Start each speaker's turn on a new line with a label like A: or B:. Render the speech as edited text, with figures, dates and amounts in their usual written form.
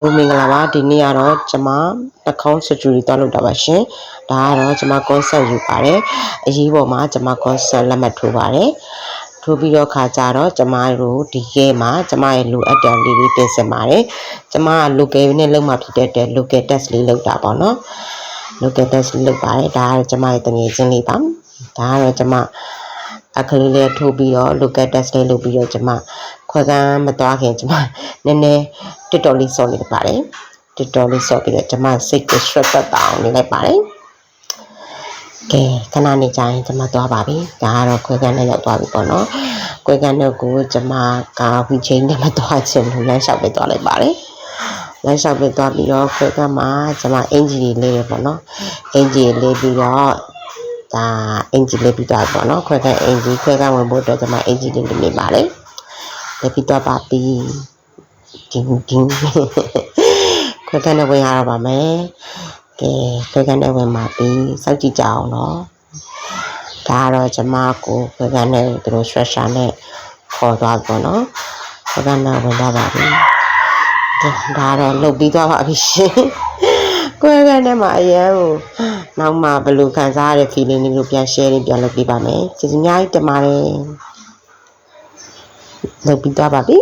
A: မင်္ဂလာပါဒီနေ့ကတော့ကျွန်မနှာခေါင်း surgery သွားလုပ်တာပါရှင်ဒါကတော့ကျွန်မ consult ယူပါတယ်အရေးပေါ်မှာကျွန်မ consult လက်မှတ်ထိုးပါတယ်ထိုးပြီးတော့ခါကြတော့ကျွန်မတို့ဒီကဲမှာကျွန်မရဲ့လိုအပ်တဲ့လေးလေးတင်ဆက်ပါတယ်ကျွန်မက local နဲ့လုပ်မှဖြစ်တဲ့ local test လေးလုပ်တာပေါ့နော် local test လေးလုပ်ပါတယ်ဒါကတော့ကျွန်မရဲ့တငယ်ချင်းလေးပါဒါကတော့ကျွန်မအခလေးလေးထိုးပြီးတော့ local test လေးလုပ်ပြီးတော့ကျွန်မခွဲကန်းမသွားခင်ကျွန်မနည်းနည်းတစ်တော်လေးစော်နေပါတယ်တစ်တော်လေးစော်ပြီးတော့ကျွန်မစိတ်ကို stress တက်အောင်နေလိုက်ပါတယ်ကဲခဏနေကြရင်ကျွန်မသွားပါပြီဒါကတော့ခွဲကန်းနဲ့ရောက်သွားပြီပေါ့နော်ခွဲကန်းတော့ကိုကျွန်မကဝီချင်းနဲ့မသွားချင်ဘူးလမ်းလျှောက်ပဲသွားလိုက်ပါတယ်လမ်းလျှောက်ပဲသွားပြီးတော့ခွဲကန်းမှာကျွန်မအင်ဂျီလေးလေးပေါ့နော်အင်ဂျီလေးပြီးတော့ဒါအင်ဂျီလေးပြီးတော့ပေါ့နော်ခွဲကန်းအင်ဂျီခွဲကန်းဝင်ဖို့အတွက်ကျွန်မအင်ဂျီလေးနေပါတယ်လက်ပြီးတော့ပါပြီးတင်းခွဲကန်းနဲ့ဝင်ရတော့ပါမယ်ကဲခွဲကန်းနဲ့ဝင်ပါပြီးစောင့်ကြည့်ကြအောင်နော်ဒါကတော့ကျွန်မကိုခွဲကန်းနဲ့သူတို့ stretcher နဲ့ခေါ်သွားပေါ့နော်ခွဲကန်းနဲ့ဝင်သွားပါပြီဒါတော့လှုပ်ပြီးသွားပါပြီရှင်ခွဲကန်းနဲ့မှာအရင်ကိုနောက်မှဘယ်လိုခံစားရတဲ့ feeling လေးကိုပြန် share လေးပြန်လုပ်ပေးပါမယ်ကျေးဇူးအများကြီးတင်ပါတယ်လှုပ်ပြီးသွားပါပြီ